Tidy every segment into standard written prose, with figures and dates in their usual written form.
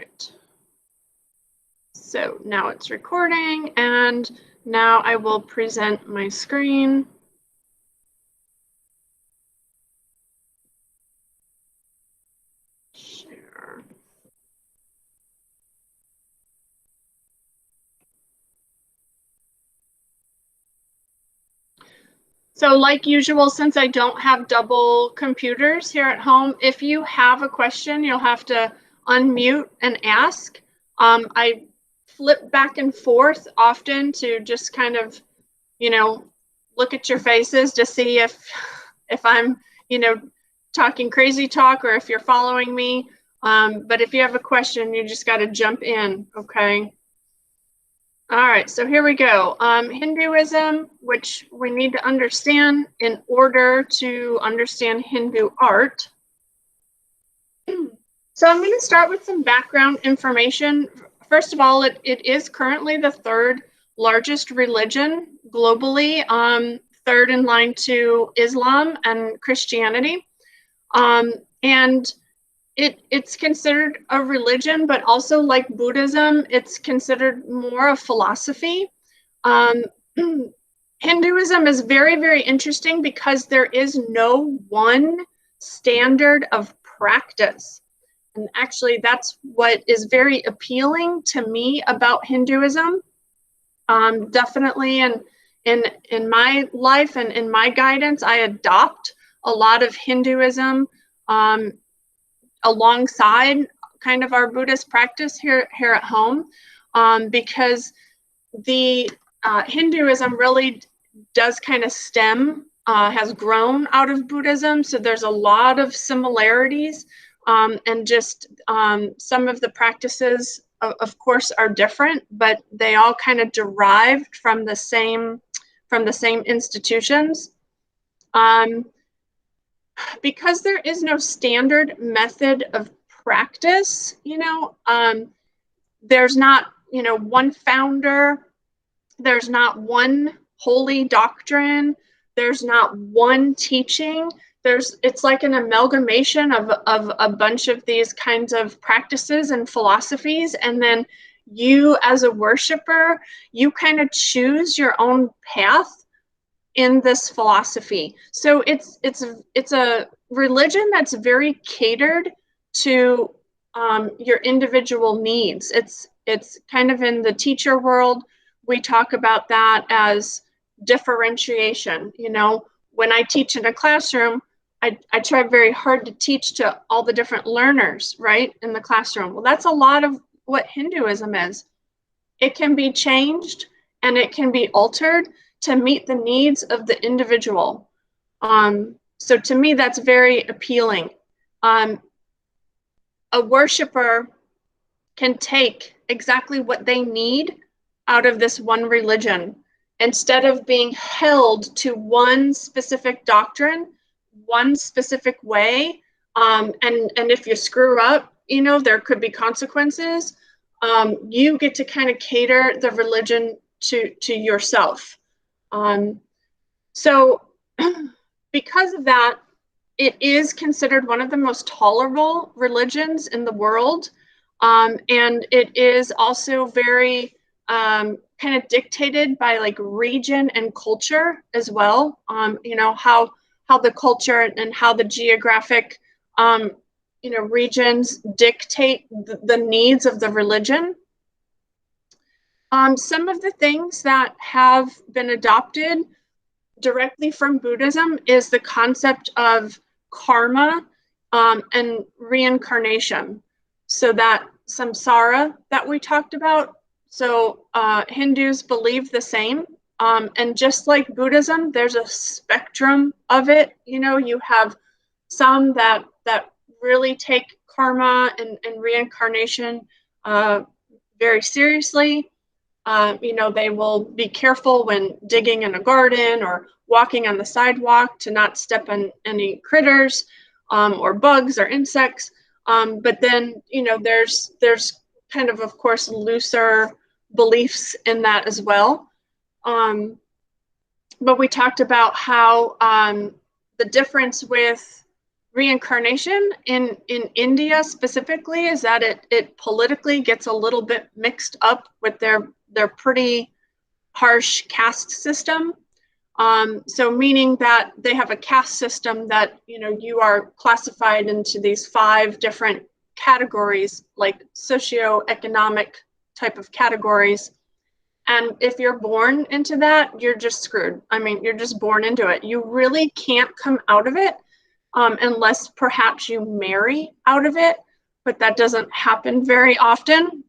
right. So now it's recording, and now I will present my screen. Share. So like usual, since I don't have double computers here at home, if you have a question, you'll have to unmute and ask. I flip back and forth often to just kind of, look at your faces to see if I'm, talking crazy talk or if you're following me. But if you have a question, you just got to jump in, okay? All right, so here we go. Hinduism, which we need to understand in order to understand Hindu art. So I'm going to start with some background information. First of all, it is currently the third largest religion globally, third in line to Islam and Christianity. And it's considered a religion, but also like Buddhism, it's considered more a philosophy. Hinduism is very, very interesting because there is no one standard of practice. And actually, that's what is very appealing to me about Hinduism. Definitely in my life and in my guidance, I adopt a lot of Hinduism alongside kind of our Buddhist practice here at home, because the Hinduism really does kind of has grown out of Buddhism. So there's a lot of similarities, and just some of the practices, of course, are different, but they all kind of derived from the same institutions. Because there is no standard method of practice, there's not, one founder, there's not one holy doctrine, there's not one teaching. It's like an amalgamation of a bunch of these kinds of practices and philosophies, and then you as a worshiper, you kind of choose your own path in this philosophy. So it's a religion that's very catered to your individual needs. It's kind of in the teacher world, we talk about that as differentiation. When I teach in a classroom, I try very hard to teach to all the different learners, right, in the classroom. Well, that's a lot of what Hinduism is. It can be changed and it can be altered to meet the needs of the individual. So to me, that's very appealing. A worshiper can take exactly what they need out of this one religion instead of being held to one specific doctrine, one specific way. And if you screw up, there could be consequences. You get to kind of cater the religion to yourself. So because of that, it is considered one of the most tolerable religions in the world. And it is also very kind of dictated by like region and culture as well. How the culture and how the geographic regions dictate the needs of the religion. Some of the things that have been adopted directly from Buddhism is the concept of karma and reincarnation. So that samsara that we talked about. So Hindus believe the same. And just like Buddhism, there's a spectrum of it. You have some that really take karma and reincarnation very seriously. They will be careful when digging in a garden or walking on the sidewalk to not step on any critters or bugs or insects. But then, there's kind of course, looser beliefs in that as well. But we talked about how the difference with reincarnation in India specifically is that it politically gets a little bit mixed up with their pretty harsh caste system. So meaning that they have a caste system that, you are classified into these 5 different categories, like socioeconomic type of categories. And if you're born into that, you're just screwed. I mean, you're just born into it. You really can't come out of it unless perhaps you marry out of it, but that doesn't happen very often.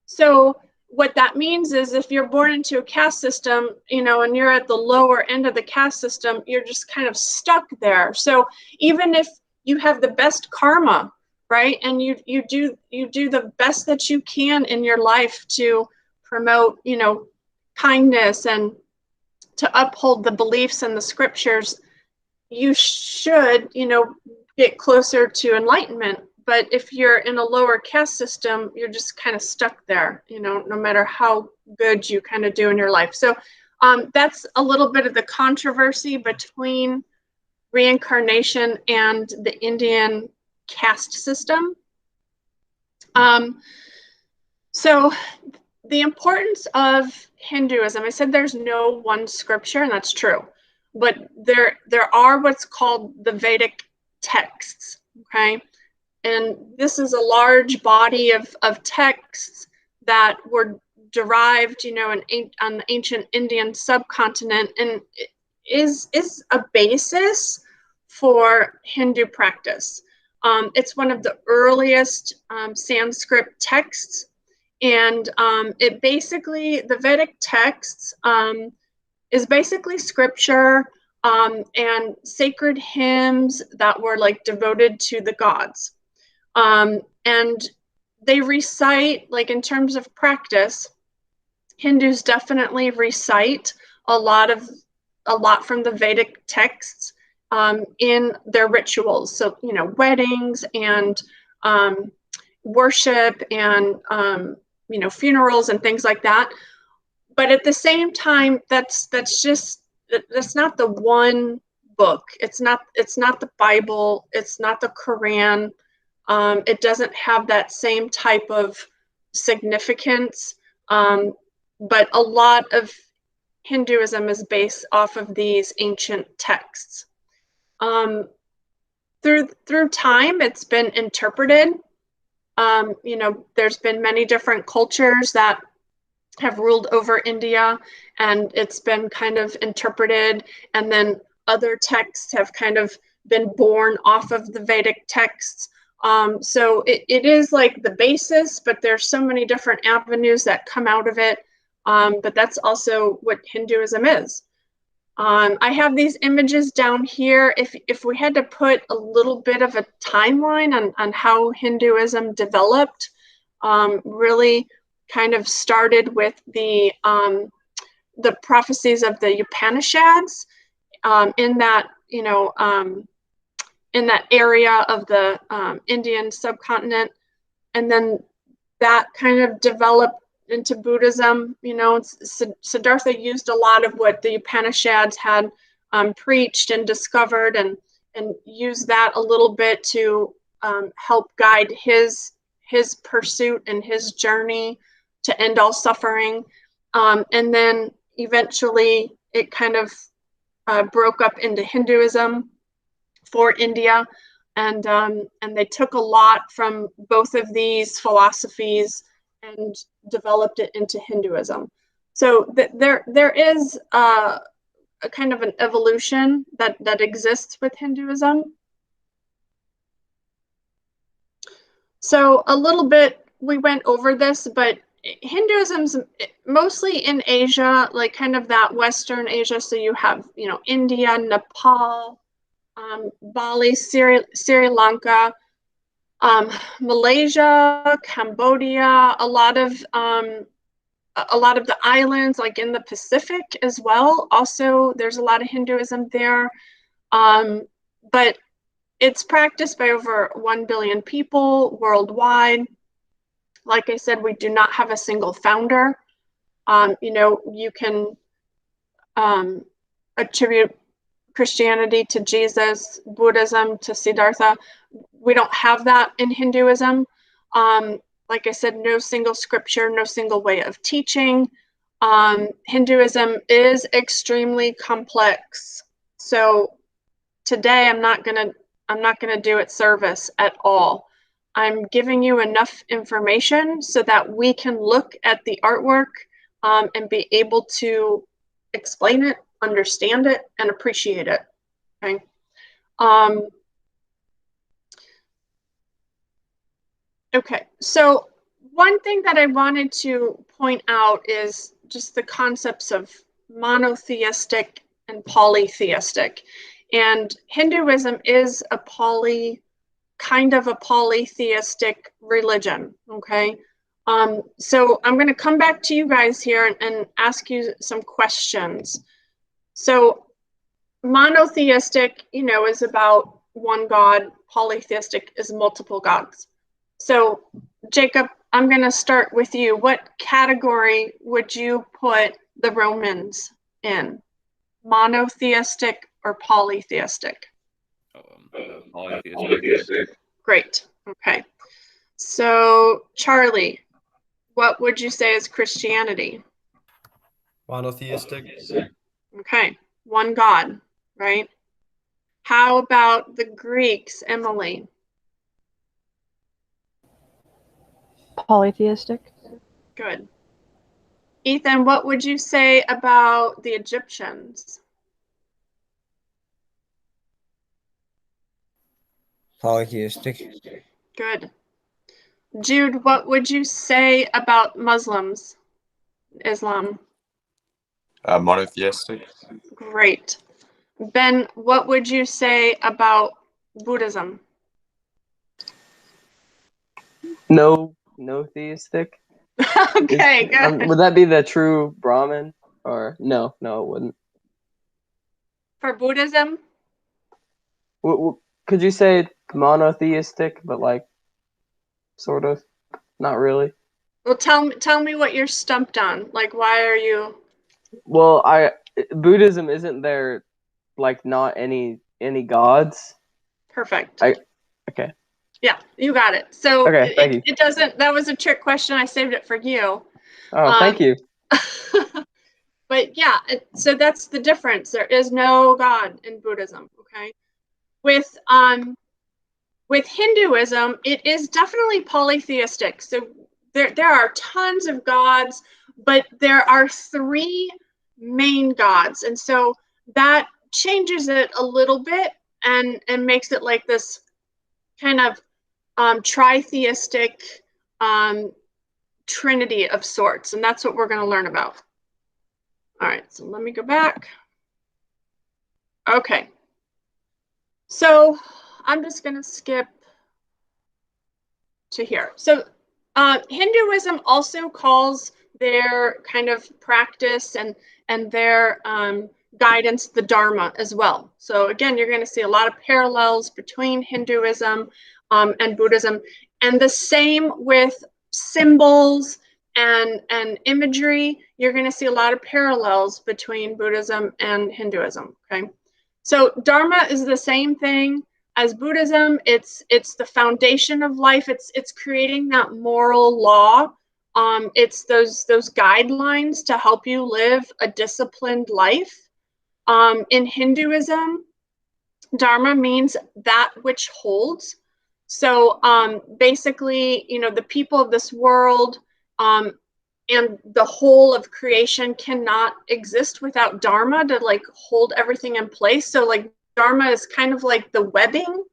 So what that means is if you're born into a caste system, and you're at the lower end of the caste system, you're just kind of stuck there. So even if you have the best karma, right, and you do the best that you can in your life to promote, kindness and to uphold the beliefs and the scriptures, you should, get closer to enlightenment. But if you're in a lower caste system, you're just kind of stuck there, no matter how good you kind of do in your life. So that's a little bit of the controversy between reincarnation and the Indian caste system. So the importance of Hinduism, I said there's no one scripture, and that's true. But there are what's called the Vedic texts, okay? And this is a large body of texts that were derived, on the ancient Indian subcontinent, and is a basis for Hindu practice. It's one of the earliest Sanskrit texts, and it basically, the Vedic texts is basically scripture and sacred hymns that were like devoted to the gods. And they recite, like in terms of practice, Hindus definitely recite a lot from the Vedic texts in their rituals. So, weddings and worship and, funerals and things like that. But at the same time, that's not the one book. It's not the Bible. It's not the Quran. It doesn't have that same type of significance. But a lot of Hinduism is based off of these ancient texts. Through time, it's been interpreted. There's been many different cultures that have ruled over India, and it's been kind of interpreted, and then other texts have kind of been born off of the Vedic texts. So it is like the basis, but there's so many different avenues that come out of it. But that's also what Hinduism is. I have these images down here. If we had to put a little bit of a timeline on how Hinduism developed, really kind of started with the prophecies of the Upanishads in that, in that area of the Indian subcontinent, and then that kind of developed into Buddhism. Siddhartha used a lot of what the Upanishads had preached and discovered, and used that a little bit to help guide his pursuit and his journey to end all suffering. And then eventually it kind of broke up into Hinduism for India, and they took a lot from both of these philosophies and developed it into Hinduism. So there is a kind of an evolution that exists with Hinduism. So a little bit, we went over this, but Hinduism's mostly in Asia, like kind of that Western Asia. So you have, India, Nepal, Bali, Sri Lanka, Malaysia, Cambodia, a lot of the islands, like in the Pacific as well. Also, there's a lot of Hinduism there, but it's practiced by over 1 billion people worldwide. Like I said, we do not have a single founder. You can attribute Christianity to Jesus, Buddhism to Siddhartha. We don't have that in Hinduism. Like I said, no single scripture, no single way of teaching. Hinduism is extremely complex. So today I'm not gonna do it service at all. I'm giving you enough information so that we can look at the artwork and be able to explain it, understand it, and appreciate it. Okay. Okay. So one thing that I wanted to point out is just the concepts of monotheistic and polytheistic. And Hinduism is kind of a polytheistic religion, okay? So I'm going to come back to you guys here and ask you some questions. So monotheistic, is about one God. Polytheistic is multiple gods. So Jacob, I'm going to start with you. What category would you put the Romans in? Monotheistic or polytheistic? Polytheistic. Great. Okay. So, Charlie, what would you say is Christianity? Monotheistic. Okay. One God, right? How about the Greeks, Emily? Polytheistic. Good. Ethan, what would you say about the Egyptians? Polytheistic. Good. Jude, what would you say about Muslims, Islam? Monotheistic. Great. Ben, what would you say about Buddhism? No theistic. Okay, good. Would that be the true Brahmin? Or no, it wouldn't. For Buddhism? Could you say monotheistic, but like, sort of, not really? Well, tell me what you're stumped on. Like, why are you? Well, Buddhism isn't there, like, not any gods. Perfect. Okay. Yeah, you got it. So okay, thank you. It doesn't. That was a trick question. I saved it for you. Oh, thank you. But yeah, so that's the difference. There is no God in Buddhism. Okay. With Hinduism, it is definitely polytheistic. So there are tons of gods, but there are three main gods, and so that changes it a little bit and makes it like this kind of tritheistic trinity of sorts, and that's what we're going to learn about. All right, so let me go back. Okay, so I'm just going to skip to here. So Hinduism also calls their kind of practice and their guidance the Dharma as well. So again, you're going to see a lot of parallels between Hinduism and Buddhism, and the same with symbols and imagery. You're going to see a lot of parallels between Buddhism and Hinduism. Okay, so Dharma is the same thing as Buddhism. It's the foundation of life. It's creating that moral law. It's those guidelines to help you live a disciplined life. In Hinduism, Dharma means that which holds. So basically, the people of this world and the whole of creation cannot exist without Dharma to like hold everything in place. So like Dharma is kind of like the webbing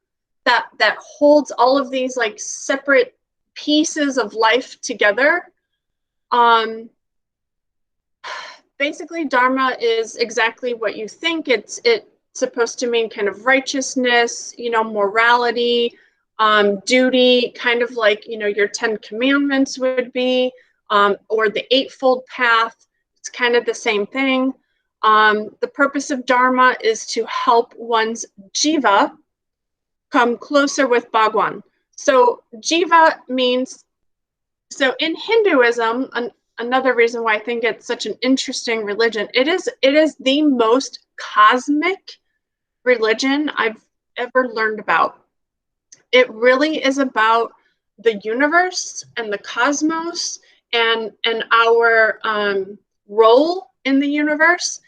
that holds all of these like separate pieces of life together. Basically, Dharma is exactly what you think. It's supposed to mean kind of righteousness, morality, duty, kind of like, your 10 Commandments would be, or the Eightfold Path. It's kind of the same thing. The purpose of Dharma is to help one's jiva come closer with Bhagwan. So jiva means, so in Hinduism, another reason why I think it's such an interesting religion, it is the most cosmic religion I've ever learned about. It really is about the universe and the cosmos and our role in the universe.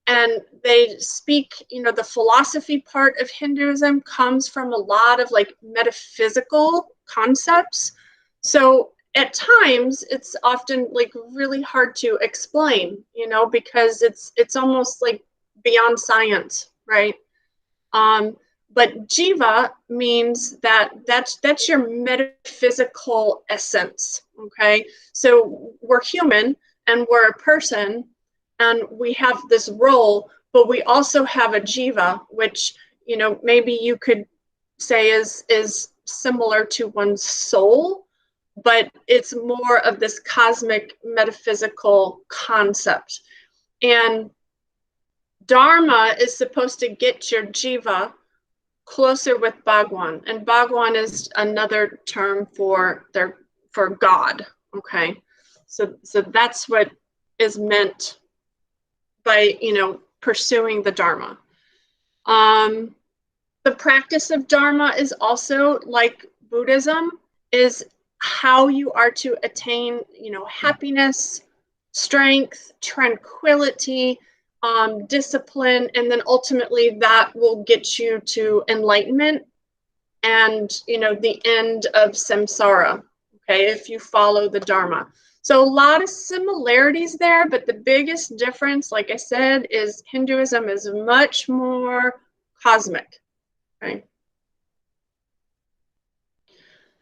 And they speak, the philosophy part of Hinduism comes from a lot of like metaphysical concepts. So at times it's often like really hard to explain, because it's almost like beyond science, right? Um, but jiva means that's your metaphysical essence. Okay, so we're human and we're a person, and we have this role, but we also have a jiva, which maybe you could say is similar to one's soul, but it's more of this cosmic metaphysical concept. And Dharma is supposed to get your jiva closer with Bhagwan, and Bhagwan is another term for God. Okay, so that's what is meant by pursuing the Dharma. The practice of Dharma is also like Buddhism, is how you are to attain happiness, strength, tranquility, discipline, and then ultimately that will get you to enlightenment and the end of samsara. Okay, if you follow the Dharma. So a lot of similarities there, but the biggest difference, like I said, is Hinduism is much more cosmic. Okay.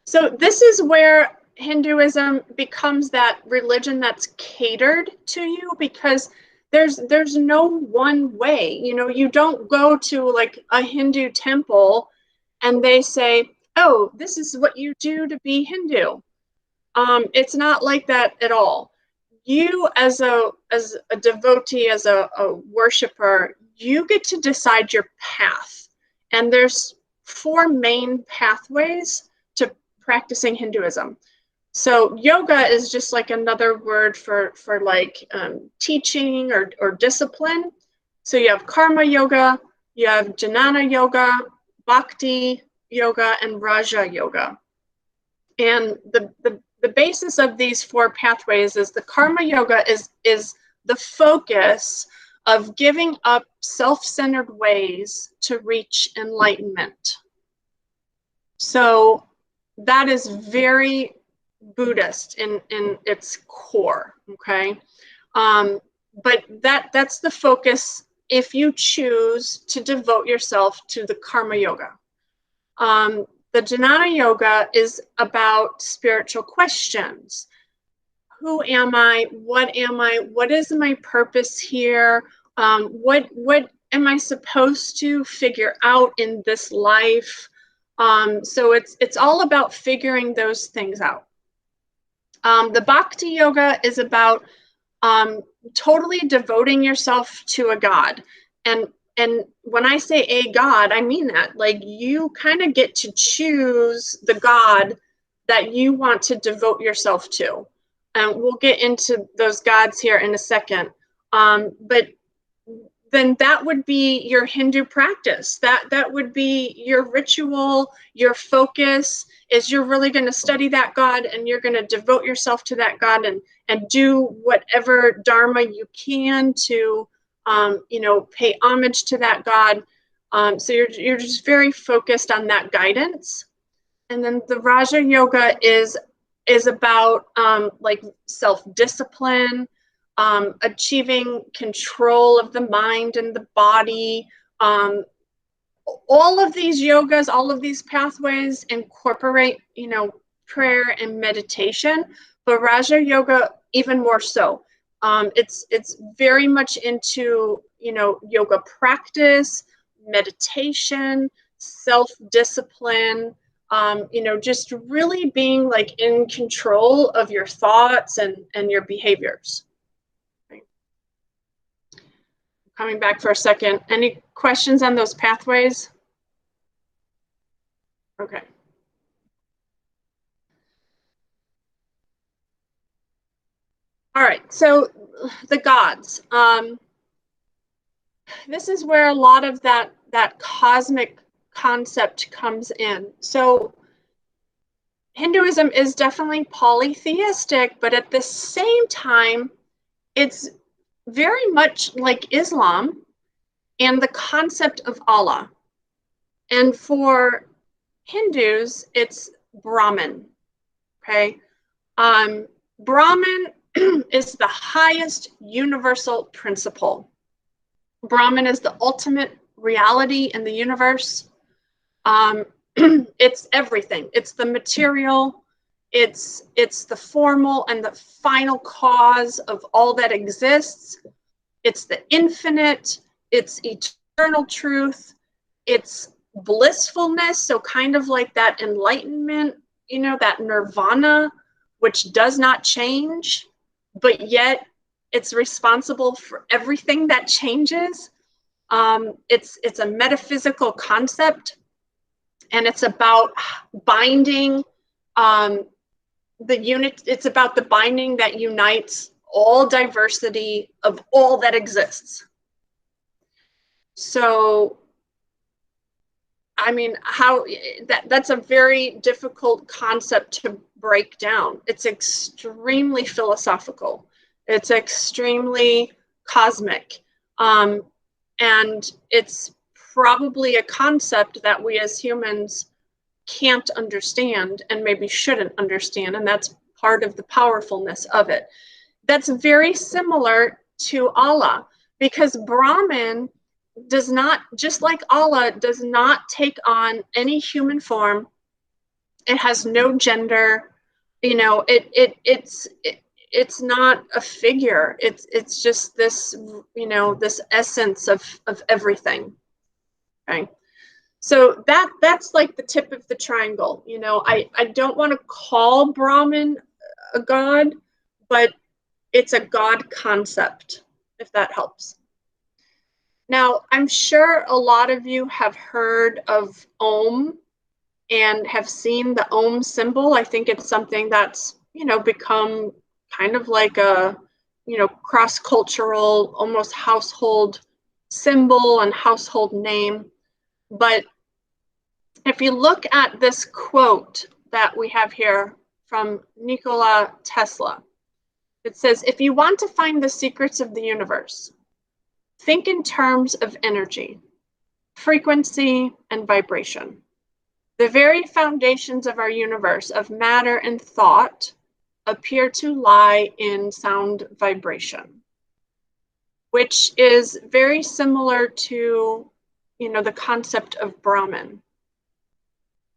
So this is where Hinduism becomes that religion that's catered to you, because there's no one way. You don't go to like a Hindu temple and they say, oh, this is what you do to be Hindu. It's not like that at all. You as a devotee, as a worshiper, you get to decide your path. And there's 4 main pathways to practicing Hinduism. So yoga is just like another word for like teaching or discipline. So you have karma yoga, you have jnana yoga, bhakti yoga, and raja yoga. And the basis of these 4 pathways is the karma yoga is the focus of giving up self-centered ways to reach enlightenment. So that is very Buddhist in its core, okay? But that's the focus if you choose to devote yourself to the karma yoga. The jnana yoga is about spiritual questions. Who am I? What am I? What is my purpose here? What am I supposed to figure out in this life? So it's all about figuring those things out. The bhakti yoga is about totally devoting yourself to a god. And when I say a god, I mean that. Like, you kind of get to choose the god that you want to devote yourself to. And we'll get into those gods here in a second. But then that would be your Hindu practice. That would be your ritual, your focus is you're really going to study that God and you're going to devote yourself to that God and do whatever dharma you can to, pay homage to that God. So you're just very focused on that guidance. And then the Raja Yoga is about like self-discipline, achieving control of the mind and the body. All of these yogas, all of these pathways incorporate, prayer and meditation, but Raja Yoga even more so. It's very much into, yoga practice, meditation, self-discipline, just really being like in control of your thoughts and your behaviors. Coming back for a second. Any questions on those pathways? Okay. All right, so the gods. this is where a lot of that cosmic concept comes in. So Hinduism is definitely polytheistic, but at the same time, it's very much like Islam and the concept of Allah. And for Hindus, it's Brahman. Okay. Brahman is the highest universal principle. Brahman is the ultimate reality in the universe. It's everything. It's the material. It's the formal and the final cause of all that exists. It's the infinite. It's eternal truth. It's blissfulness. So kind of like that enlightenment, that nirvana, which does not change, but yet it's responsible for everything that changes. It's a metaphysical concept, and it's about binding the unit. It's about the binding that unites all diversity of all that exists. So, I mean, that's a very difficult concept to break down. It's extremely philosophical. It's extremely cosmic. And it's probably a concept that we as humans can't understand and maybe shouldn't understand. And that's part of the powerfulness of it. That's very similar to Allah, because Brahman does not, just like Allah, does not take on any human form. It has no gender. It's not a figure. It's just this, this essence of everything. Okay. So that's like the tip of the triangle. I don't want to call Brahman a god, but it's a god concept, if that helps. Now, I'm sure a lot of you have heard of Om and have seen the Om symbol. I think it's something that's, become kind of like a, cross-cultural, almost household symbol and household name. But if you look at this quote that we have here from Nikola Tesla, it says, if you want to find the secrets of the universe, think in terms of energy, frequency, and vibration. The very foundations of our universe, of matter and thought, appear to lie in sound vibration, which is very similar to, the concept of Brahman.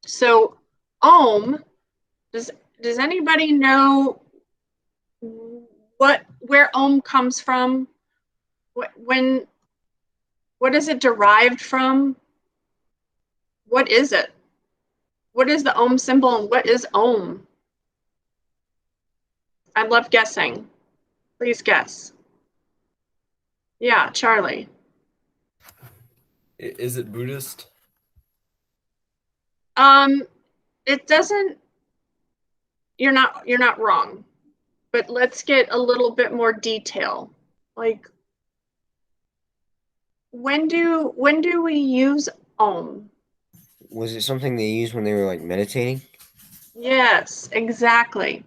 So, Om, does anybody know where Om comes from? What is it derived from? What is it? What is the Om symbol and what is Om? I love guessing. Please guess. Yeah, Charlie. Is it Buddhist? It doesn't. You're not wrong, but let's get a little bit more detail. Like, when do we use Om? Was it something they used when they were like meditating? Yes, exactly.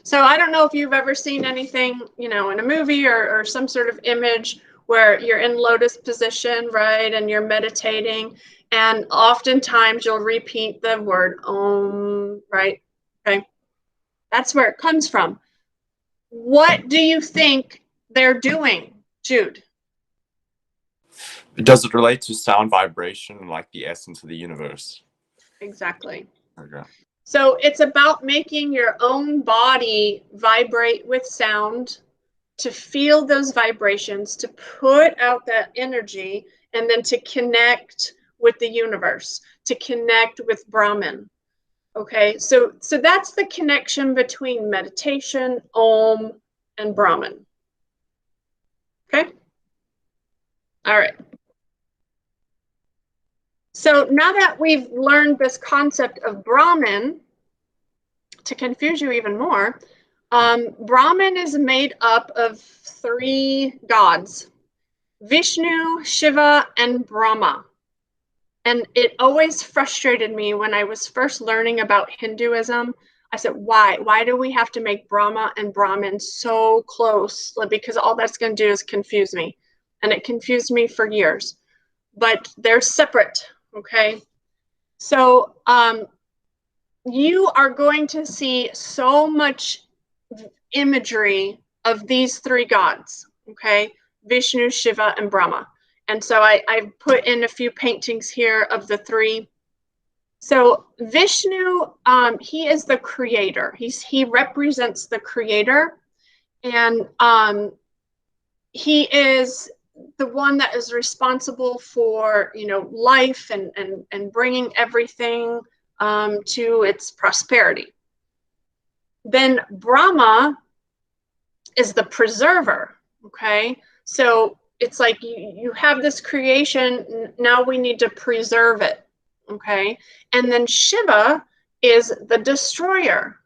So I don't know if you've ever seen anything, in a movie or some sort of image where you're in lotus position, right? And you're meditating. And oftentimes you'll repeat the word Om, right? Okay. That's where it comes from. What do you think they're doing, Jude? Does it relate to sound vibration, like the essence of the universe? Exactly. Okay. So it's about making your own body vibrate with sound, to feel those vibrations, to put out that energy, and then to connect with the universe, to connect with Brahman. Okay, so that's the connection between meditation, Om, and Brahman. Okay? All right. So now that we've learned this concept of Brahman, to confuse you even more, Brahman is made up of 3 gods. Vishnu, Shiva, and Brahma. And it always frustrated me when I was first learning about Hinduism. I said, why? Why do we have to make Brahma and Brahman so close? Because all that's going to do is confuse me. And it confused me for years. But they're separate, okay? So you are going to see so much imagery of these three gods, okay? Vishnu, Shiva, and Brahma. And so I put in a few paintings here of the three. So Vishnu, he is the creator. He represents the creator, and he is the one that is responsible for, you know, life and bringing everything to its prosperity. Then Brahma is the preserver, okay? So it's like you have this creation, now we need to preserve it, okay? And then Shiva is the destroyer.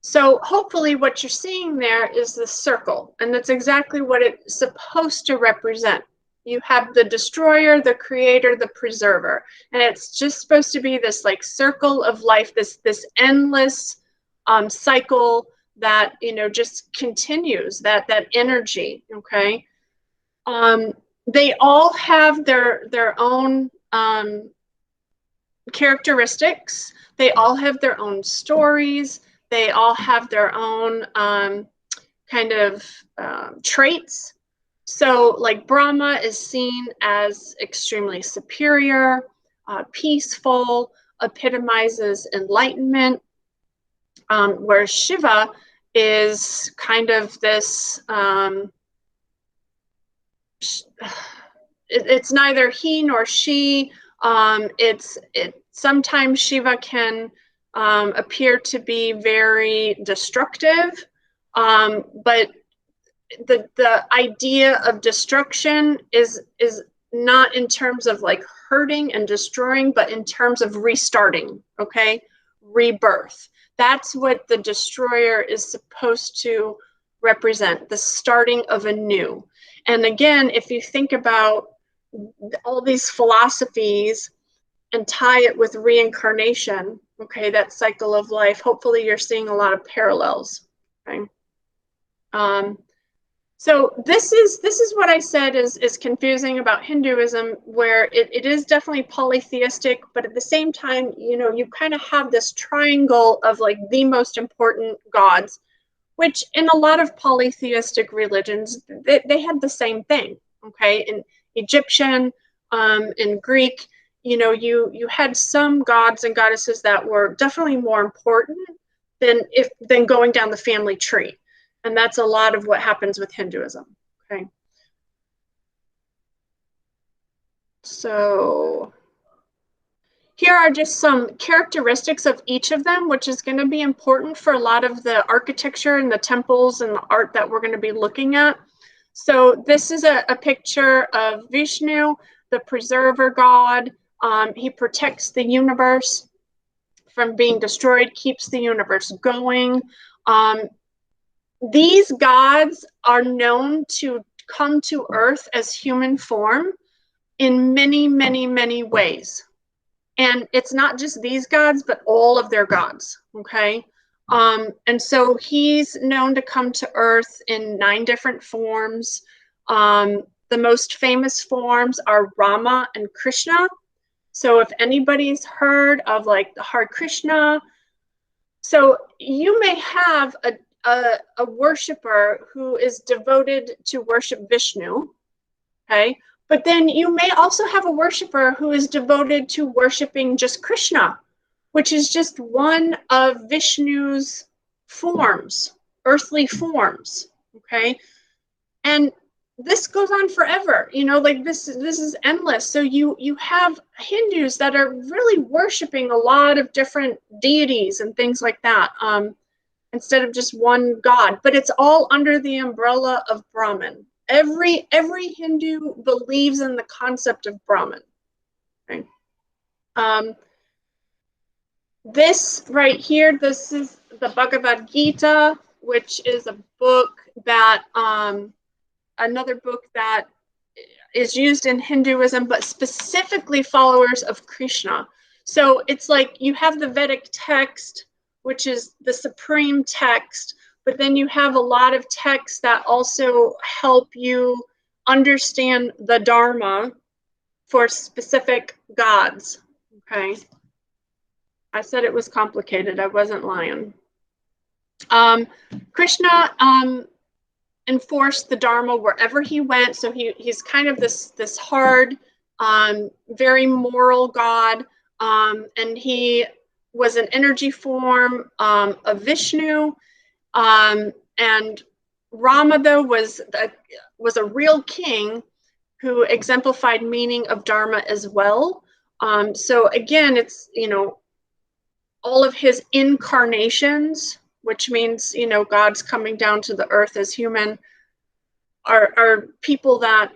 So hopefully what you're seeing there is the circle, and that's exactly what it's supposed to represent. You have the destroyer, the creator, the preserver, and it's just supposed to be this like circle of life, this endless cycle that, you know, just continues, that energy, okay? They all have their own characteristics. They all have their own stories. They all have their own kind of traits. So like Brahma is seen as extremely superior, peaceful, epitomizes enlightenment, whereas Shiva is kind of this, it's neither he nor she. Sometimes Shiva can appear to be very destructive, but the idea of destruction is not in terms of like hurting and destroying, but in terms of restarting, okay? Rebirth. That's what the destroyer is supposed to represent, the starting of a new. And again, if you think about all these philosophies and tie it with reincarnation, okay, that cycle of life, hopefully you're seeing a lot of parallels, okay? So this is what I said is confusing about Hinduism, where it is definitely polytheistic, but at the same time, you know, you kind of have this triangle of like the most important gods, which in a lot of polytheistic religions, they had the same thing, okay? In Egyptian, in Greek, you know, you had some gods and goddesses that were definitely more important than going down the family tree. And that's a lot of what happens with Hinduism, okay? So here are just some characteristics of each of them, which is going to be important for a lot of the architecture and the temples and the art that we're going to be looking at. So this is a picture of Vishnu, the preserver god. He protects the universe from being destroyed, keeps the universe going. These gods are known to come to Earth as human form in many, many, many ways. And it's not just these gods, but all of their gods, okay? And so he's known to come to Earth in 9 different forms. The most famous forms are Rama and Krishna. So if anybody's heard of like the Hare Krishna, so you may have a worshiper who is devoted to worship Vishnu, okay? But then you may also have a worshiper who is devoted to worshiping just Krishna, which is just one of Vishnu's forms, earthly forms, okay? And this goes on forever, you know, like this is endless. So you have Hindus that are really worshiping a lot of different deities and things like that, instead of just one god, but it's all under the umbrella of Brahman. Every Hindu believes in the concept of Brahman. Okay? This right here, this is the Bhagavad Gita, which is a book that, another book that is used in Hinduism, but specifically followers of Krishna. So it's like you have the Vedic text, which is the supreme text, but then you have a lot of texts that also help you understand the Dharma for specific gods. Okay. I said it was complicated. I wasn't lying. Krishna enforced the Dharma wherever he went. So he's kind of this hard, very moral God. And he was an energy form of Vishnu. And Rama, though, was a real king who exemplified meaning of Dharma as well. So again, it's, all of his incarnations, which means, God's coming down to the earth as human, are people that,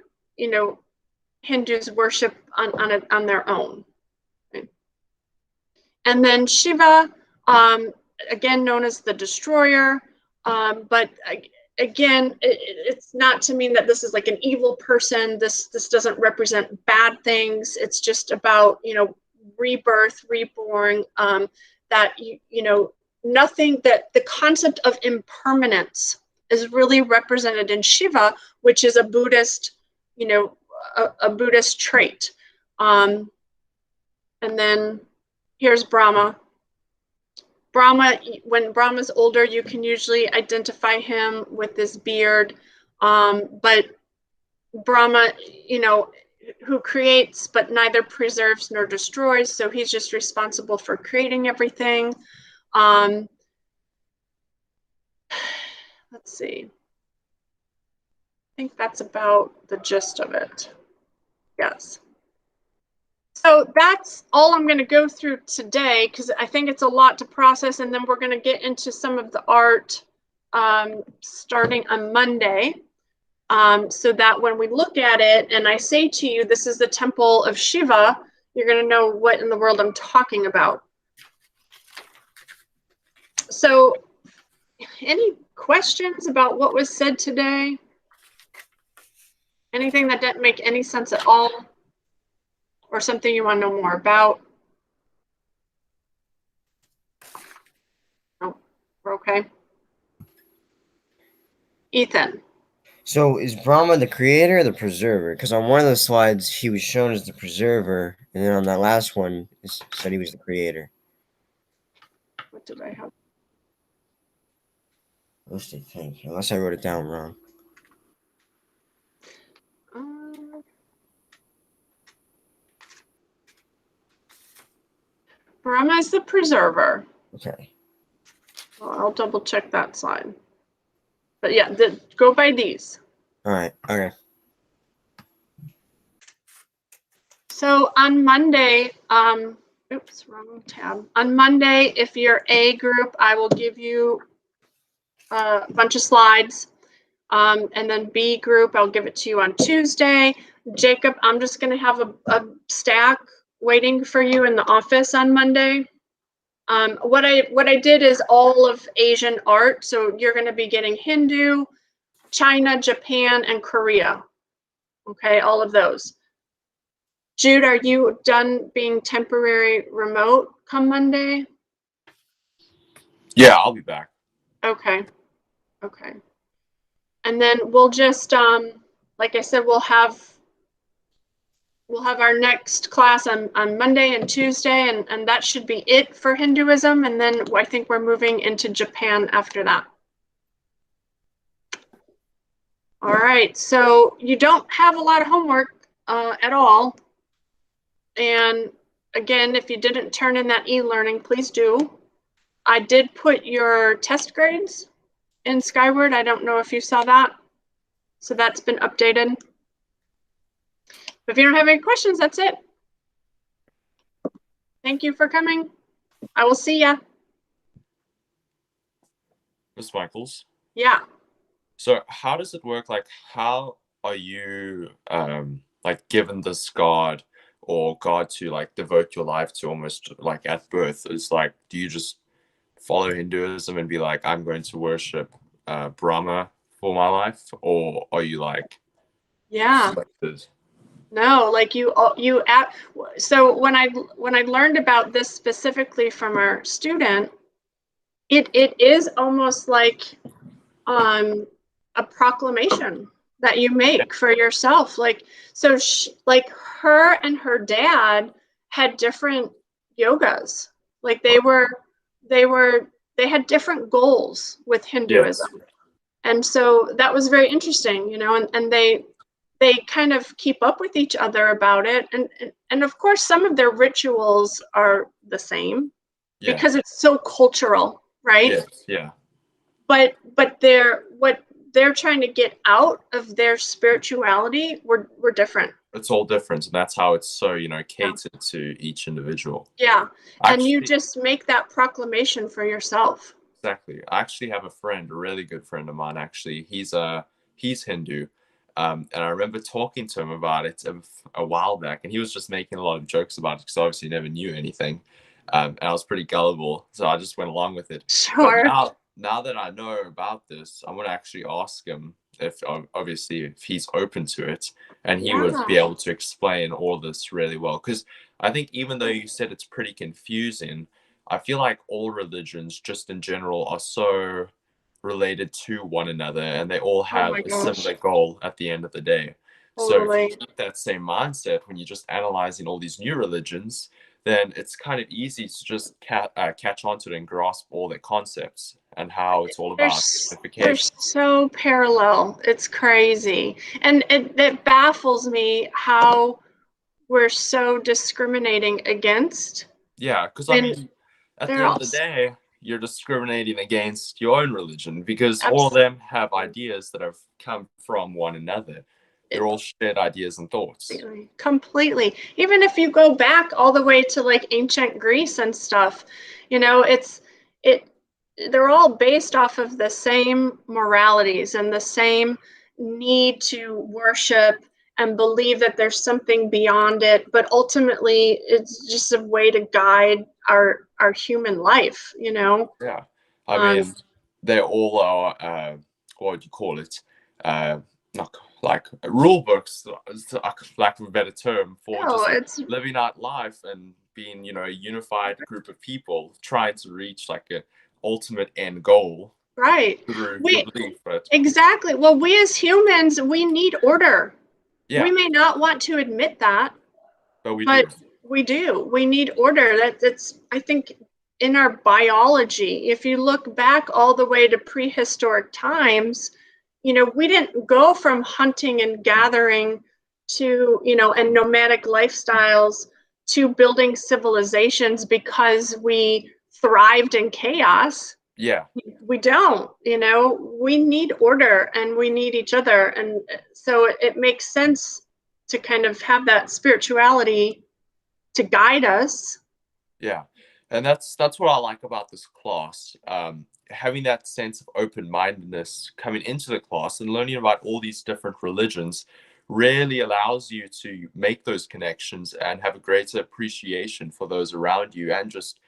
Hindus worship on their own. Okay. And then Shiva, again known as the destroyer, but again, it's not to mean that this is like an evil person. This doesn't represent bad things. It's just about, rebirth, reborn, that, nothing, that the concept of impermanence is really represented in Shiva, which is a Buddhist, a Buddhist trait. And then here's Brahma. Brahma, when Brahma's older, you can usually identify him with this beard. But Brahma, who creates but neither preserves nor destroys, so he's just responsible for creating everything. Let's see. I think that's about the gist of it. Yes. So that's all I'm going to go through today, because I think it's a lot to process, and then we're going to get into some of the art starting on Monday, so that when we look at it and I say to you, this is the temple of Shiva, you're going to know what in the world I'm talking about. So any questions about what was said today? Anything that didn't make any sense at all? Or something you want to know more about? No, we're okay. Ethan. So is Brahma the creator or the preserver? Because on one of the slides he was shown as the preserver, and then on that last one it said he was the creator. What did I have? Let's think, unless I wrote it down wrong. Brahma is the preserver. Okay. Well, I'll double check that slide. But yeah, go by these. All right. Okay. So on Monday, oops, wrong tab. On Monday, if you're A group, I will give you a bunch of slides. And then B group, I'll give it to you on Tuesday. Jacob, I'm just going to have a stack waiting for you in the office on Monday. What I did is all of Asian art. So you're going to be getting Hindu, China, Japan, and Korea. Okay, all of those. Jude, are you done being temporary remote come Monday? Yeah, I'll be back. Okay. Okay. And then we'll just, like I said, we'll have our next class on Monday and Tuesday, and that should be it for Hinduism. And then I think we're moving into Japan after that. All right, so you don't have a lot of homework at all. And again, if you didn't turn in that e-learning, please do. I did put your test grades in Skyward. I don't know if you saw that. So that's been updated. If you don't have any questions, that's it. Thank you for coming. I will see ya. Miss Michaels. Yeah. So how does it work? Like, how are you like given this God or God to like devote your life to almost like at birth? Is like, do you just follow Hinduism and be like, I'm going to worship Brahma for my life, or are you like Yeah. selected? No, like so when I learned about this specifically from our student, it is almost like a proclamation that you make for yourself. Like, so like her and her dad had different yogas. Like they were they had different goals with Yes. Hinduism. And so that was very interesting, you know, and they kind of keep up with each other about it. And of course some of their rituals are the same Yeah. because it's so cultural, right? Yes. Yeah. But what they're trying to get out of their spirituality were different. It's all different, and that's how it's so, you know, Yeah. catered to each individual. Yeah. And you Actually, just make that proclamation for yourself. exactly. I actually have a friend, a really good friend of mine. Actually, he's Hindu, and I remember talking to him about it a while back, and he was just making a lot of jokes about it because obviously he never knew anything, and I was pretty gullible, so I just went along with it. But Sure. now that I know about this, I'm gonna actually ask him if obviously if he's open to it, and he would be Yeah. able to explain all this really well. Because I think even though you said it's pretty confusing, I feel like all religions, just in general, are so related to one another and they all Oh have my a gosh. similar goal at the end of the day. So if you Totally. keep that same mindset when you're just analyzing all these new religions, then it's kind of easy to just catch on to it and grasp all their concepts and how it's all about They're unification. so parallel. It's crazy. And it baffles me how we're so discriminating against Yeah, because I when mean, at the they're end all of the day, you're discriminating against your own religion because all of absolutely them have ideas that have come from one another. They're all shared ideas and thoughts. completely. Even if you go back all the way to like ancient Greece and stuff, you know, it they're all based off of the same moralities and the same need to worship and believe that there's something beyond it, but ultimately it's just a way to guide our human life, you know. Yeah, I Um, mean, they all are. What would you call it? Uh, not like rule books, lack of a better term, for no, just it's living out life and being, you know, a unified group of people trying to reach like a ultimate end goal right. through your We belief. But exactly. Well, we as humans, we need order. yeah, We may not want to admit that, but we do. but we do. We need order. That's I think in our biology. If you look back all the way to prehistoric times, you know, we didn't go from hunting and gathering to, you know, and nomadic lifestyles to building civilizations because we thrived in chaos. Yeah, We don't, you know, we need order and we need each other. And so it makes sense to kind of have that spirituality to guide us. yeah, and that's what I like about this class. Having that sense of open-mindedness coming into the class and learning about all these different religions really allows you to make those connections and have a greater appreciation for those around you and just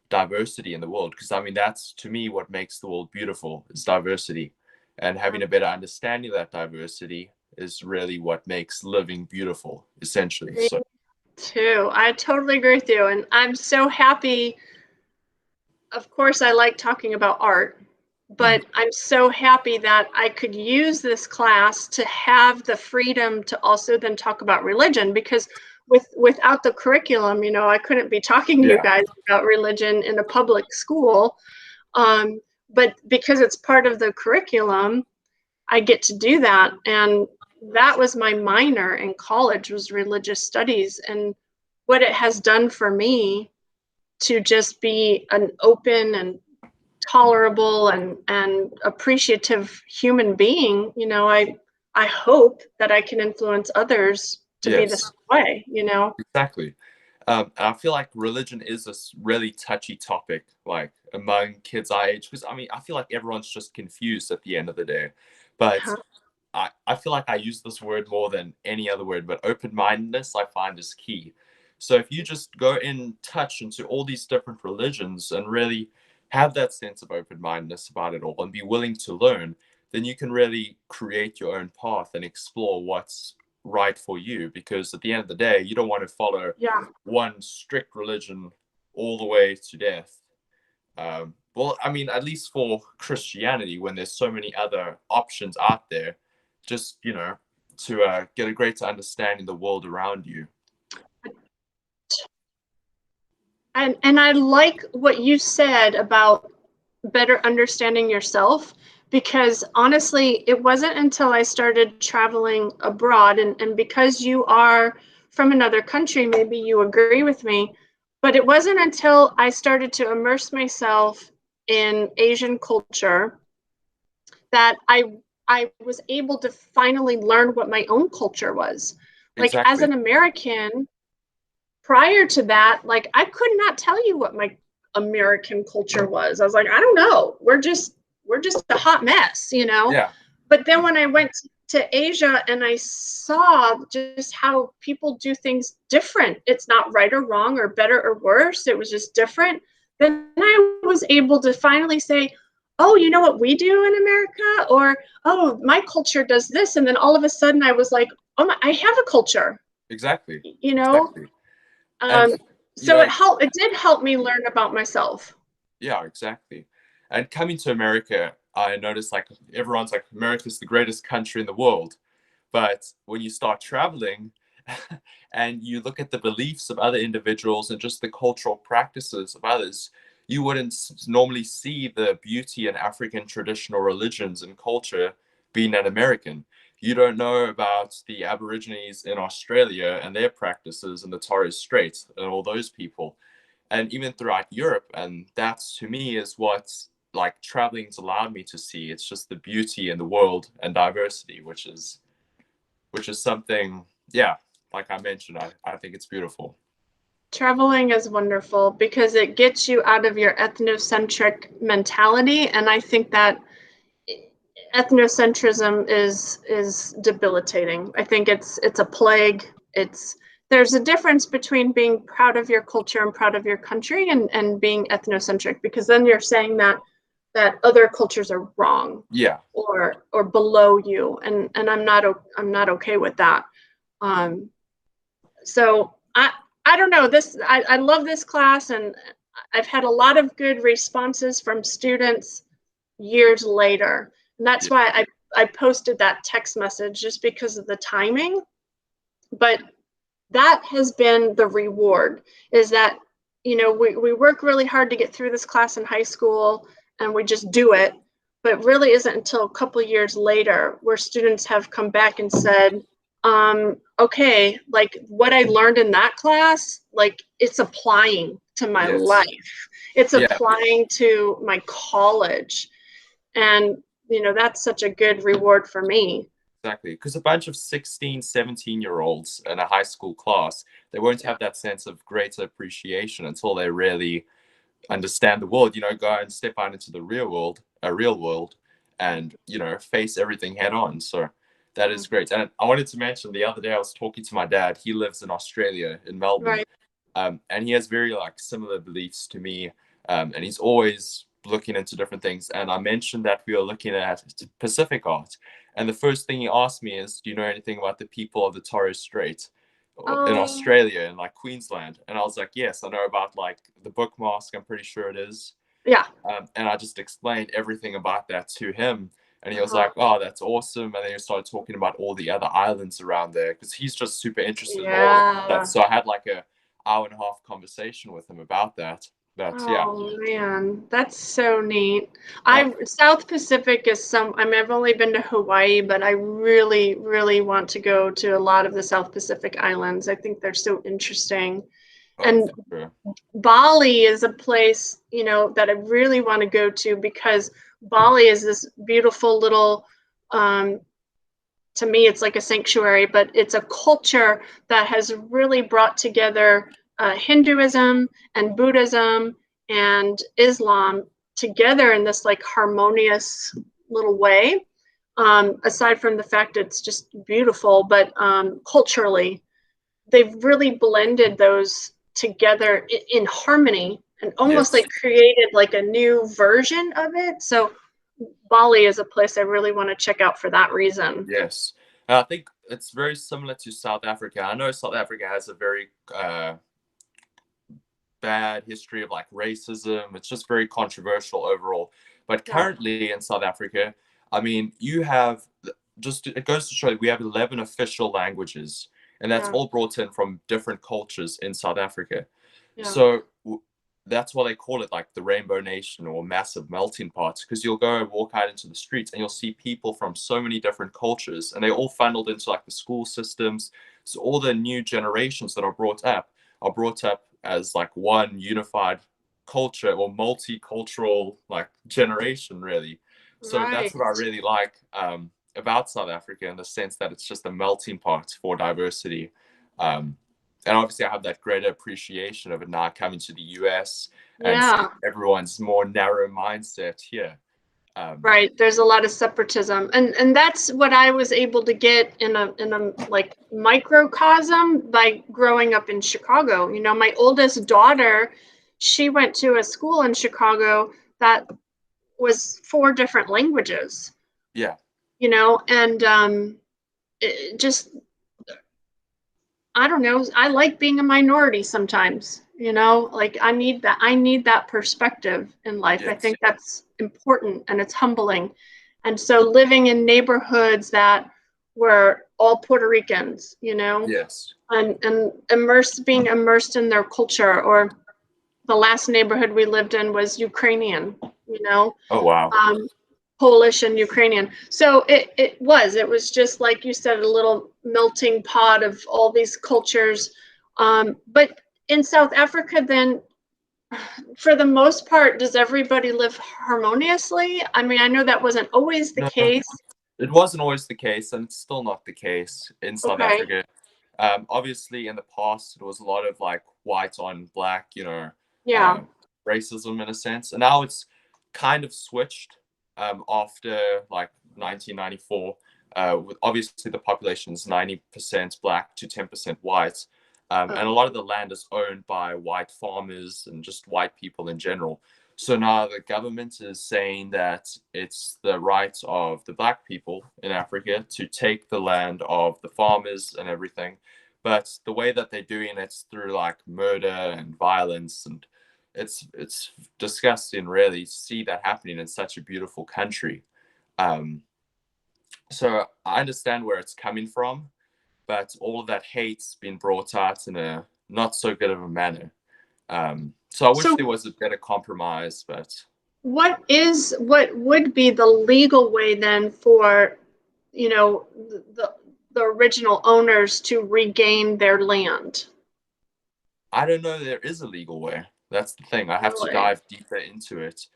diversity in the world. Because I mean, that's to me what makes the world beautiful is diversity, and having a better understanding of that diversity is really what makes living beautiful, essentially. Me So too. I totally agree with you. And I'm so happy. Of course, I like talking about art, mm, but I'm so happy that I could use this class to have the freedom to also then talk about religion because without the curriculum, you know, I couldn't be talking to you yeah, guys about religion in a public school. Um, but because it's part of the curriculum, I get to do that. And that was my minor in college was religious studies. And what it has done for me to just be an open and tolerable and appreciative human being, you know, I hope that I can influence others to be the yes. same way, you know. Exactly. And I feel like religion is this really touchy topic, like among kids our age, because I mean, I feel like everyone's just confused at the end of the day. But Uh-huh. I feel like I use this word more than any other word, but open-mindedness I find is key. So if you just go in touch into all these different religions and really have that sense of open-mindedness about it all and be willing to learn, then you can really create your own path and explore what's right for you, because at the end of the day, you don't want to follow Yeah. one strict religion all the way to death. Well, I mean, at least for Christianity, when there's so many other options out there, just, you know, to get a greater understanding of the world around you. And I like what you said about better understanding yourself, because honestly, it wasn't until I started traveling abroad, and because you are from another country, maybe you agree with me, but it wasn't until I started to immerse myself in Asian culture that I was able to finally learn what my own culture was. Like as Exactly. an American, prior to that, like I could not tell you what my American culture was. I was like, I don't know. We're just a hot mess, you know? Yeah. But then when I went to Asia and I saw just how people do things different, it's not right or wrong or better or worse. It was just different. Then I was able to finally say, oh, you know what we do in America? Or, oh, my culture does this. And then all of a sudden I was like, oh my, I have a culture, Exactly. you know? Exactly. And Um, you so know, it did help me learn about myself. yeah, exactly. And coming to America, I noticed like everyone's like, America's the greatest country in the world. But when you start traveling and you look at the beliefs of other individuals and just the cultural practices of others, you wouldn't normally see the beauty in African traditional religions and culture being an American. You don't know about the Aborigines in Australia and their practices in the Torres Strait and all those people. And even throughout Europe. And that's, to me, is what like traveling's allowed me to see. It's just the beauty in the world and diversity, which is something, yeah, like I mentioned, I think it's beautiful. Traveling is wonderful because it gets you out of your ethnocentric mentality, and I think that ethnocentrism is debilitating. I think it's a plague. There's a difference between being proud of your culture and proud of your country and being ethnocentric, because then you're saying that other cultures are wrong Yeah, or below you, and I'm not okay with that. So I don't know, this I love this class, and I've had a lot of good responses from students years later, and that's yeah, why I posted that text message, just because of the timing. But that has been the reward, is that, you know, we work really hard to get through this class in high school and we just do it, but it really isn't until a couple years later where students have come back and said, okay, like what I learned in that class, like it's applying to my yes, life, it's yeah, applying to my college. And you know, that's such a good reward for me. exactly. Because a bunch of 16, 17-year-olds in a high school class, they won't have that sense of greater appreciation until they really understand the world, you know, go and step out into the real world, and, you know, face everything head on. So that is great. And I wanted to mention, the other day I was talking to my dad. He lives in Australia, in Melbourne. Right. And he has very like similar beliefs to me. And he's always looking into different things. And I mentioned that we were looking at Pacific art. And the first thing he asked me is, do you know anything about the people of the Torres Strait in Australia, in like Queensland? And I was like, yes, I know about like the book mask, I'm pretty sure it is. Yeah. And I just explained everything about that to him. And he was Uh-huh. like, oh, that's awesome. And then he started talking about all the other islands around there, because he's just super interested in all of that. Yeah. So I had like a hour-and-a-half conversation with him about that. But yeah, Oh man, that's so neat. uh, South Pacific is I mean, I've only been to Hawaii, but I really, really want to go to a lot of the South Pacific islands. I think they're so interesting. oh, And for sure. Bali is a place, you know, that I really want to go to, because Bali is this beautiful little, to me, it's like a sanctuary, but it's a culture that has really brought together Hinduism and Buddhism and Islam together in this like harmonious little way. Aside from the fact it's just beautiful, but culturally, they've really blended those together in harmony, and almost Yes, like created like a new version of it. So Bali is a place I really want to check out for that reason. yes. And I think it's very similar to South Africa. I know South Africa has a very bad history of like racism. It's just very controversial overall. But Yeah. currently in South Africa, I mean, you have just, it goes to show you we have 11 official languages, and that's Yeah. all brought in from different cultures in South Africa. Yeah. So that's why they call it like the Rainbow Nation or massive melting pot, because you'll go and walk out into the streets and you'll see people from so many different cultures, and they all funneled into like the school systems. So all the new generations that are brought up as like one unified culture or multicultural like generation, really. So Right. that's what I really like about South Africa, in the sense that it's just a melting pot for diversity. And obviously I have that greater appreciation of it now coming to the US and Yeah. everyone's more narrow mindset here. Right. There's a lot of separatism. And that's what I was able to get in a like microcosm by growing up in Chicago. You know, my oldest daughter, she went to a school in Chicago that was 4 different languages, Yeah. you know, and it just, I don't know, I like being a minority sometimes, you know, like I need that perspective in life. I Yes. think that's important and it's humbling. And so living in neighborhoods that were all Puerto Ricans, you know, Yes. and being immersed in their culture, or the last neighborhood we lived in was Ukrainian, you know, Oh wow. Polish and Ukrainian. So it was just like you said, a little melting pot of all these cultures. But in South Africa, then, for the most part, does everybody live harmoniously? I mean, I know that wasn't always the No, case. it wasn't always the case, and it's still not the case in South Okay. Africa. Obviously, in the past, it was a lot of like white on black, Yeah. racism in a sense, and now it's kind of switched after like 1994. With obviously the population is 90% black to 10% white, and a lot of the land is owned by white farmers and just white people in general. So now the government is saying that it's the right of the black people in Africa to take the land of the farmers and everything. But the way that they're doing it's through like murder and violence, and it's disgusting really to see that happening in such a beautiful country. So I understand where it's coming from, but all of that hate's been brought out in a not so good of a manner. So I wish So there was a better compromise, but what would be the legal way then for, you know, the original owners to regain their land? I don't know there is a legal way. That's the thing. I have to Really? dive deeper into it,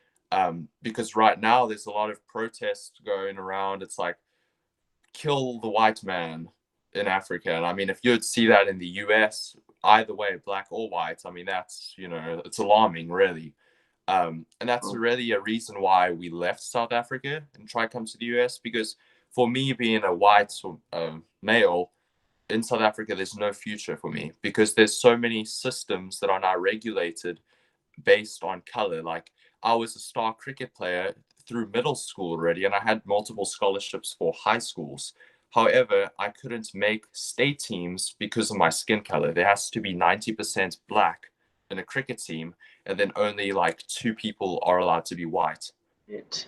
because right now there's a lot of protests going around. It's like, kill the white man in Africa. And I mean, if you'd see that in the US, either way, black or white, I mean, that's, it's alarming, really. And that's really a reason why we left South Africa and tried to come to the US, because for me, being a white male in South Africa, there's no future for me, because there's so many systems that are now regulated based on color. Like, I was a star cricket player through middle school already, and I had multiple scholarships for high schools. However, I couldn't make state teams because of my skin color. There has to be 90% black in a cricket team, and then only like 2 people are allowed to be white. It.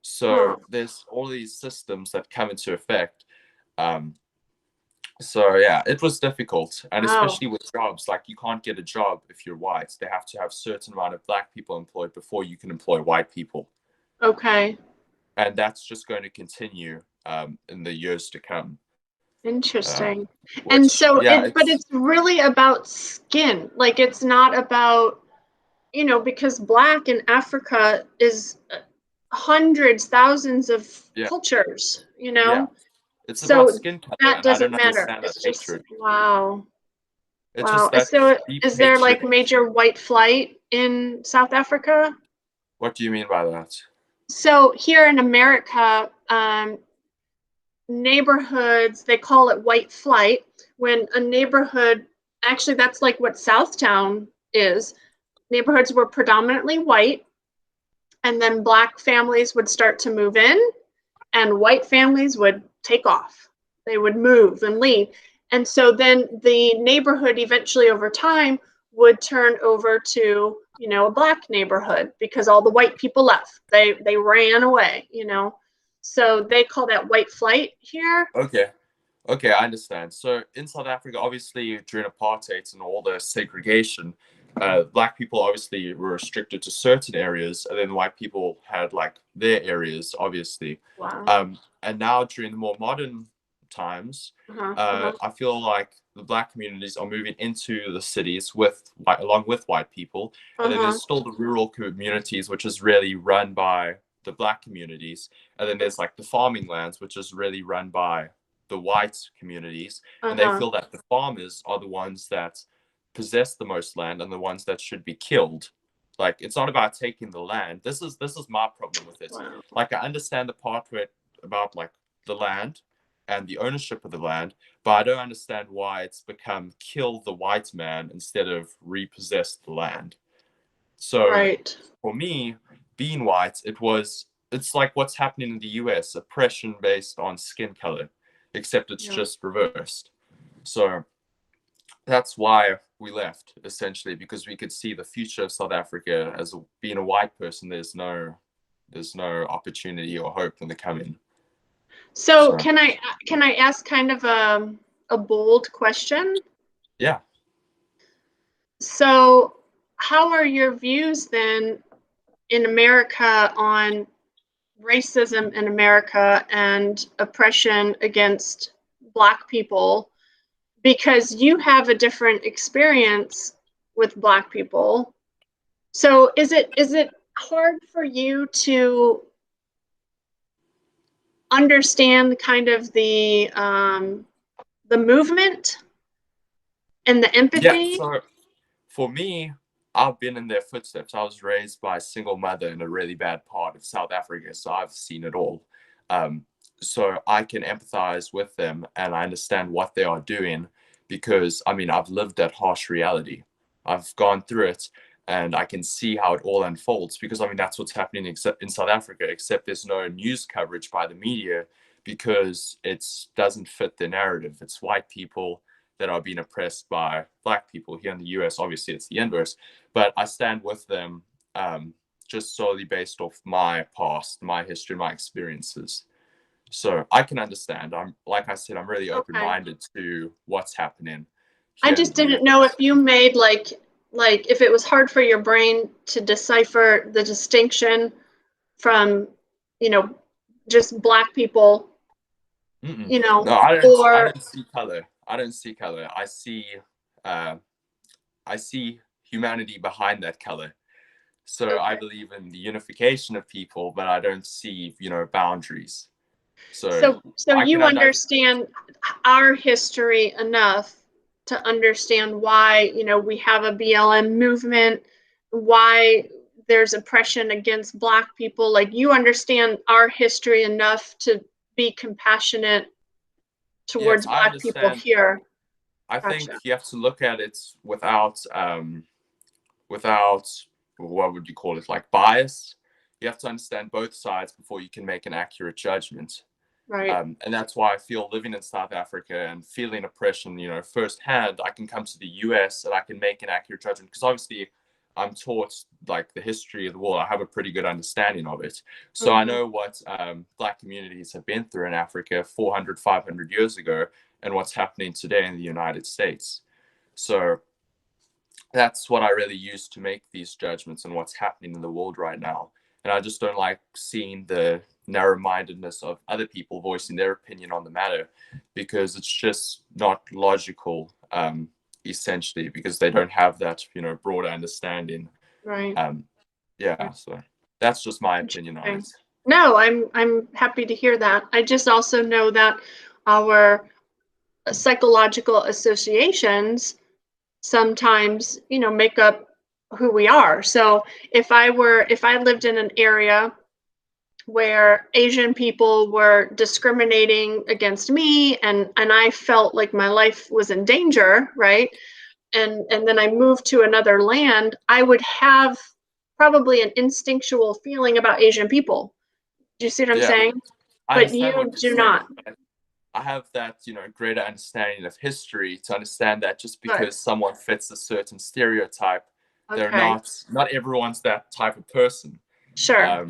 So there's all these systems that come into effect. So yeah, it was difficult, and Wow. especially with jobs, like you can't get a job if you're white. They have to have a certain amount of black people employed before you can employ white people, Okay. and that's just going to continue in the years to come. Interesting. And Which, so yeah, but it's really about skin. Like it's not about, you know, because black in Africa is hundreds, thousands of yeah, cultures, you yeah, know? it's about So skin color, that and I doesn't don't matter. understand that It's just, hatred. wow. It's Wow. just that So deep is there hatred. like major white flight in South Africa? What do you mean by that? So here in America, neighborhoods, they call it white flight. When a neighborhood, actually, that's like what Southtown is. Neighborhoods were predominantly white, and then black families would start to move in, and white families would take off. They would move and leave. And so then the neighborhood eventually over time would turn over to, you know, a black neighborhood because all the white people left. They ran away, you know. So they call that white flight here. Okay. Okay, I understand. So in South Africa, obviously during apartheid and all the segregation, black people obviously were restricted to certain areas, and then white people had like their areas, obviously. Wow. And now during the more modern times, I feel like the black communities are moving into the cities along with white people, and then there's still the rural communities, which is really run by the black communities, and then there's like the farming lands, which is really run by the white communities, and they feel that the farmers are the ones that possess the most land and the ones that should be killed. Like, it's not about taking the land. This is my problem with it. Wow. Like, I understand the part where about like the land and the ownership of the land, but I don't understand why it's become kill the white man instead of repossess the land. So Right. for me, being white, it's like what's happening in the US, oppression based on skin color, except it's just reversed. So that's why we left, essentially, because we could see the future of South Africa as being a white person. There's no opportunity or hope when they come in. So can I ask kind of a bold question? Yeah. So how are your views then in America on racism in America and oppression against Black people? Because you have a different experience with Black people. So is it hard for you to understand kind of the movement and the empathy? Yeah, so for me, I've been in their footsteps. I was raised by a single mother in a really bad part of South Africa, so I've seen it all. So I can empathize with them and I understand what they are doing because, I mean, I've lived that harsh reality. I've gone through it and I can see how it all unfolds because, I mean, that's what's happening in South Africa, except there's no news coverage by the media because it doesn't fit the narrative. It's white people that are being oppressed by Black people. Here in the US, obviously it's the inverse, but I stand with them just solely based off my past, my history, my experiences. So I can understand. Like I said, I'm really open-minded to what's happening. I just didn't know if you made like if it was hard for your brain to decipher the distinction from, you know, just Black people, you know, no, I or don't see color. I don't see color. I see humanity behind that color. So I believe in the unification of people, but I don't see, boundaries. So you understand our history enough to understand why, you know, we have a BLM movement, why there's oppression against Black people. Like, you understand our history enough to be compassionate towards Black people here. I think you have to look at it without what would you call it, like bias. You have to understand both sides before you can make an accurate judgment. Right. And that's why I feel living in South Africa and feeling oppression, firsthand, I can come to the US and I can make an accurate judgment because obviously I'm taught like the history of the world. I have a pretty good understanding of it. So I know what Black communities have been through in Africa 400, 500 years ago and what's happening today in the United States. So that's what I really use to make these judgments on what's happening in the world right now. And I just don't like seeing the narrow-mindedness of other people voicing their opinion on the matter because it's just not logical, essentially, because they don't have that, broader understanding. Right. So that's just my opinion on it. No, I'm happy to hear that. I just also know that our psychological associations sometimes, make up who we are. So if I lived in an area where Asian people were discriminating against me and I felt like my life was in danger, right? And then I moved to another land, I would have probably an instinctual feeling about Asian people. Do you see what I'm saying? But you do not. I have that, greater understanding of history to understand that just Good. because someone fits a certain stereotype, they're Okay. not everyone's that type of person. Sure.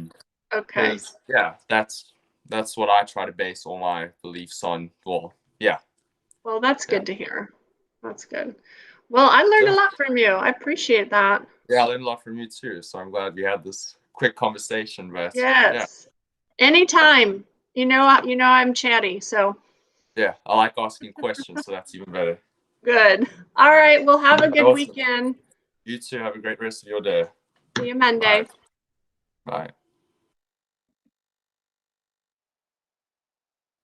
Okay. Yeah, that's what I try to base all my beliefs on. Well, yeah. Well, that's good to hear. That's good. Well, I learned a lot from you. I appreciate that. Yeah, I learned a lot from you too. So I'm glad we had this quick conversation. But Yes. Anytime. I'm chatty, so yeah, I like asking questions, so that's even better. good. All right. Well, have a good Awesome. weekend. You too. Have a great rest of your day. See you Monday. Bye. Bye.